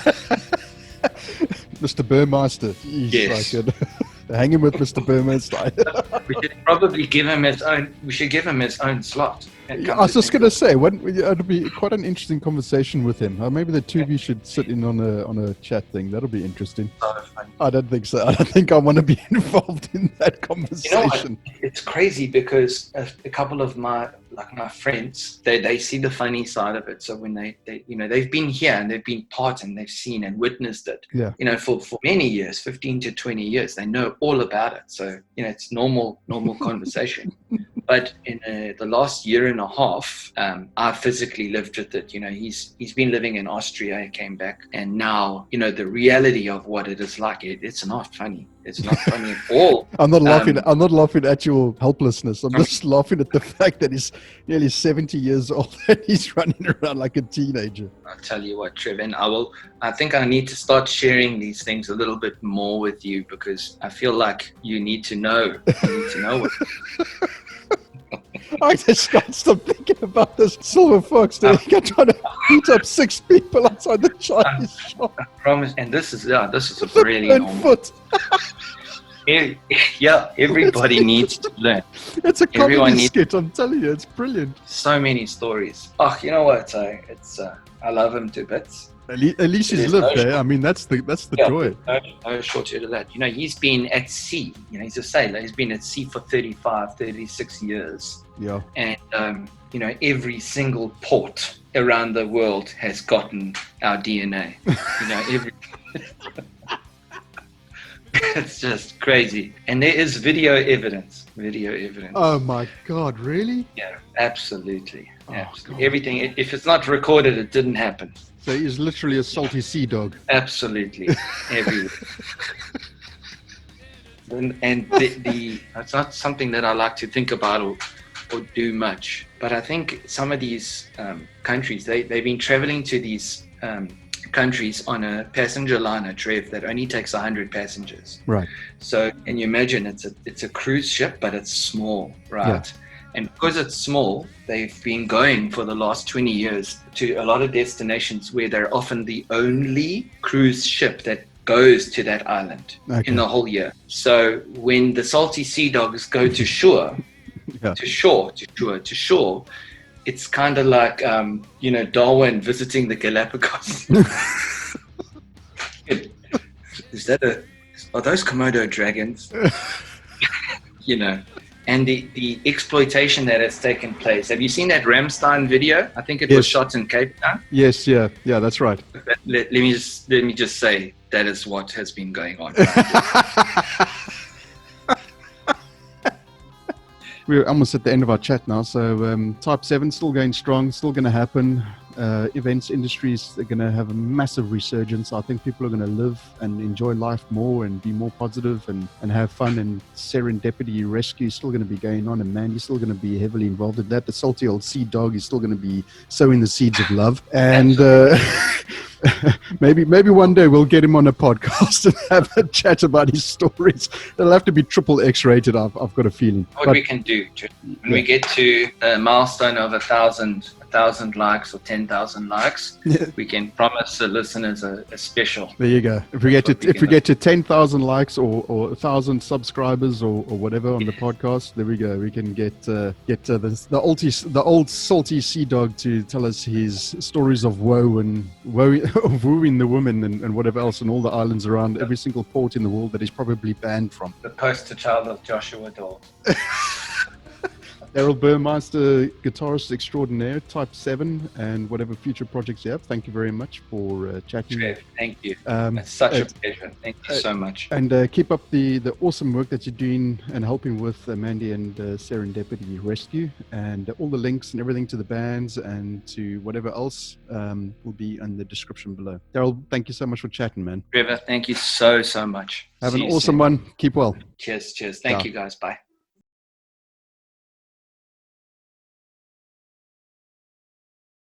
Mr. Burmeister.
Yes.
Like hang him with Mr. Burmeister.
We should probably give him his own. We should give him his own slot.
I was just going to say, it'll be quite an interesting conversation with him. Maybe the two of you should sit in on a chat thing. That'll be interesting.
So funny.
I don't think so. I don't think I want to be involved in that conversation.
It's crazy because a couple of my friends, they see the funny side of it. So when they've been here and they've been part and they've seen and witnessed it.
Yeah.
For many years, 15 to 20 years, they know all about it. So it's normal conversation. But in the last year and a half, I physically lived with it. He's been living in Austria. He came back, and now the reality of what it is like. It's not funny. It's not funny at all.
I'm not laughing. I'm not laughing at your helplessness. I'm just laughing at the fact that he's nearly 70 years old and he's running around like a teenager.
I'll tell you what, Trev, and I think I need to start sharing these things a little bit more with you, because I feel like you need to know. You need to know what.
I just can't stop thinking about this silver fox trying to beat up 6 people outside the Chinese shop.
I promise. And this is a really normal.
Foot.
Yeah, everybody needs to learn.
It's a comedy skit. I'm telling you, it's brilliant.
So many stories. Oh, you know what? I love him to bits.
At least he's lived there. I mean, that's the joy.
No shortage of that. He's been at sea. He's a sailor. He's been at sea for 35, 36 years.
Yeah.
And, every single port around the world has gotten our DNA. It's just crazy. And there is video evidence.
Oh my God, really?
Yeah, absolutely.
Oh,
absolutely.
God.
Everything, if it's not recorded, it didn't happen.
So he's literally a salty sea dog.
Absolutely. Everywhere. And it's not something that I like to think about or do much. But I think some of these countries, they've been traveling to these countries on a passenger liner, Trev, that only takes 100 passengers.
Right.
So, and you imagine it's a cruise ship, but it's small, right? Yeah. And because it's small, they've been going for the last 20 years to a lot of destinations where they're often the only cruise ship that goes to that island in the whole year. So when the salty sea dogs go to shore, to shore, it's kind of like, Darwin visiting the Galapagos. Are those Komodo dragons? And the exploitation that has taken place. Have you seen that Ramstein video? I think it was shot in Cape Town.
Yes, yeah, that's right.
Let me just say that is what has been going on.
We're almost at the end of our chat now. So Type 7 still going strong, still going to happen. Events industries are going to have a massive resurgence. I think people are going to live and enjoy life more and be more positive and have fun. And serendipity rescue is still going to be going on. And Mandy's still going to be heavily involved in that. The salty old sea dog is still going to be sowing the seeds of love. And maybe one day we'll get him on a podcast and have a chat about his stories. It'll have to be triple X-rated. I've got a feeling.
What we can do when we get to a milestone of 1,000 likes or 10,000 likes, we can promise the listeners a special.
There you go. If we get to 10,000 likes or 1,000 subscribers or whatever on the podcast, there we go. We can get the old salty sea dog to tell us his stories of woe and of wooing the women and whatever else in all the islands around every single port in the world that he's probably banned from.
The poster child of Joshua Dawes.
Darryl Burmeister, guitarist extraordinaire, Type 7, and whatever future projects you have. Thank you very much for chatting.
Trev, thank you. It's such a pleasure. Thank you so much.
And keep up the awesome work that you're doing and helping with Mandy and Serendipity Rescue. And all the links and everything to the bands and to whatever else will be in the description below. Darryl, thank you so much for chatting, man.
Trevor, thank you so much.
Have an awesome one. Keep well.
Cheers. Thank you, guys. Bye.